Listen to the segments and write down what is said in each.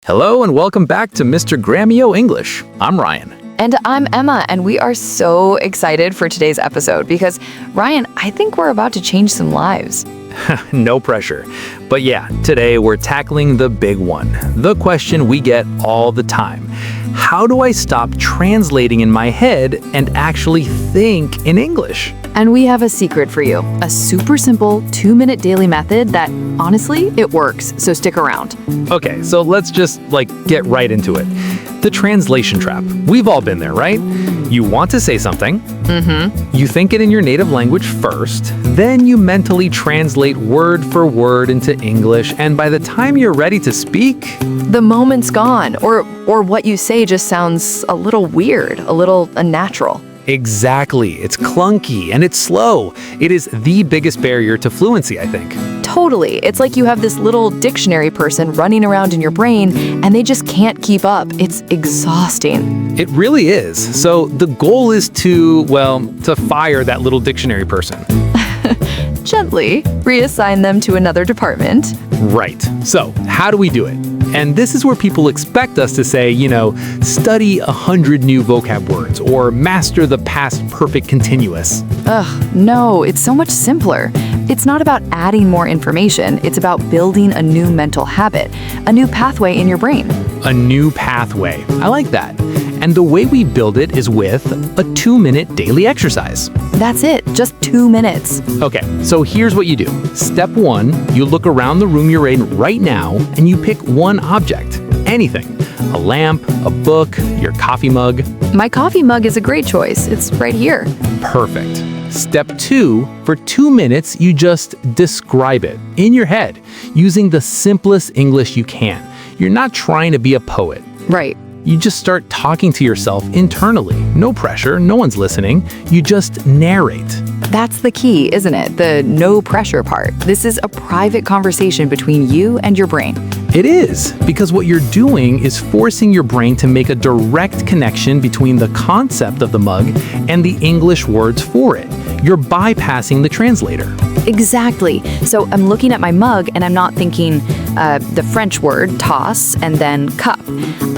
Hello and welcome back to Mr. Grammio English. I'm Ryan. And I'm Emma, and we are so excited for today's episode because, Ryan, I think we're about to change some lives. No pressure. But yeah, today we're tackling the big one, the question we get all the time. How do I stop translating in my head and actually think in English? And we have a secret for you, a super simple 2-minute daily method that, honestly, it works, so stick around. Okay, so let's just get right into it. The translation trap. We've all been there, right? You want to say something. You think it in your native language first, then you mentally translate word for word into English, and by the time you're ready to speak, the moment's gone, or what you say just sounds a little weird, a little unnatural. Exactly. It's clunky and it's slow. It is the biggest barrier to fluency, I think. Totally. It's like you have this little dictionary person running around in your brain and they just can't keep up. It's exhausting. It really is. So the goal is to fire that little dictionary person. Gently reassign them to another department. Right. So how do we do it? And this is where people expect us to say, study 100 new vocab words or master the past perfect continuous. No, it's so much simpler. It's not about adding more information. It's about building a new mental habit, a new pathway in your brain. A new pathway. I like that. And the way we build it is with a 2-minute daily exercise. That's it, just 2 minutes. Okay, so here's what you do. Step 1, you look around the room you're in right now and you pick one object, anything. A lamp, a book, your coffee mug. My coffee mug is a great choice. It's right here. Perfect. Step 2, for 2 minutes, you just describe it in your head using the simplest English you can. You're not trying to be a poet. Right. You just start talking to yourself internally. No pressure, no one's listening. You just narrate. That's the key, isn't it? The no pressure part. This is a private conversation between you and your brain. It is, because what you're doing is forcing your brain to make a direct connection between the concept of the mug and the English words for it. You're bypassing the translator. Exactly. So I'm looking at my mug and I'm not thinking the French word tasse and then cup.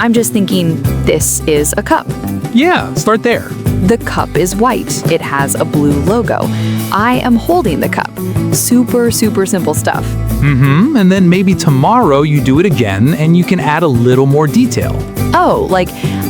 I'm just thinking this is a cup. Yeah, start there. The cup is white. It has a blue logo. I am holding the cup. Super, super simple stuff. And then maybe tomorrow you do it again and you can add a little more detail. Oh, like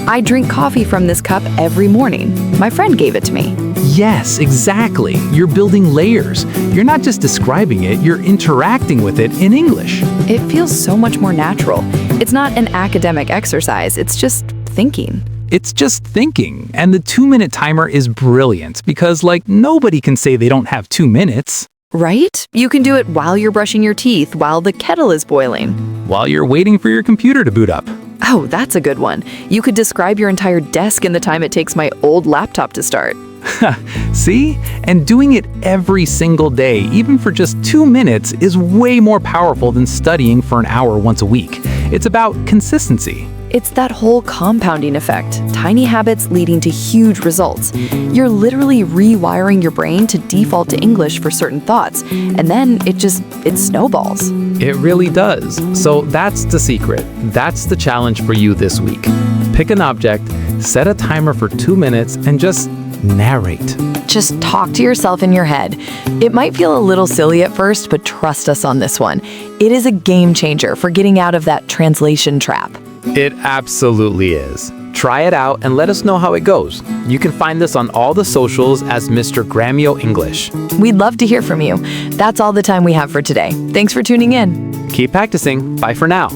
I drink coffee from this cup every morning. My friend gave it to me. Yes, exactly. You're building layers. You're not just describing it, you're interacting with it in English. It feels so much more natural. It's not an academic exercise. It's just thinking. It's just thinking. And the 2-minute timer is brilliant because, nobody can say they don't have 2 minutes. Right? You can do it while you're brushing your teeth, while the kettle is boiling. While you're waiting for your computer to boot up. Oh, that's a good one. You could describe your entire desk in the time it takes my old laptop to start. See? And doing it every single day, even for just 2 minutes, is way more powerful than studying for an hour once a week. It's about consistency. It's that whole compounding effect, tiny habits leading to huge results. You're literally rewiring your brain to default to English for certain thoughts, and then it snowballs. It really does. So that's the secret. That's the challenge for you this week. Pick an object, set a timer for 2 minutes, and just narrate. Just talk to yourself in your head. It might feel a little silly at first, but trust us on this one. It is a game changer for getting out of that translation trap. It absolutely is. Try it out and let us know how it goes. You can find this on all the socials as Mr. Grammio English. We'd love to hear from you. That's all the time we have for today. Thanks for tuning in. Keep practicing. Bye for now.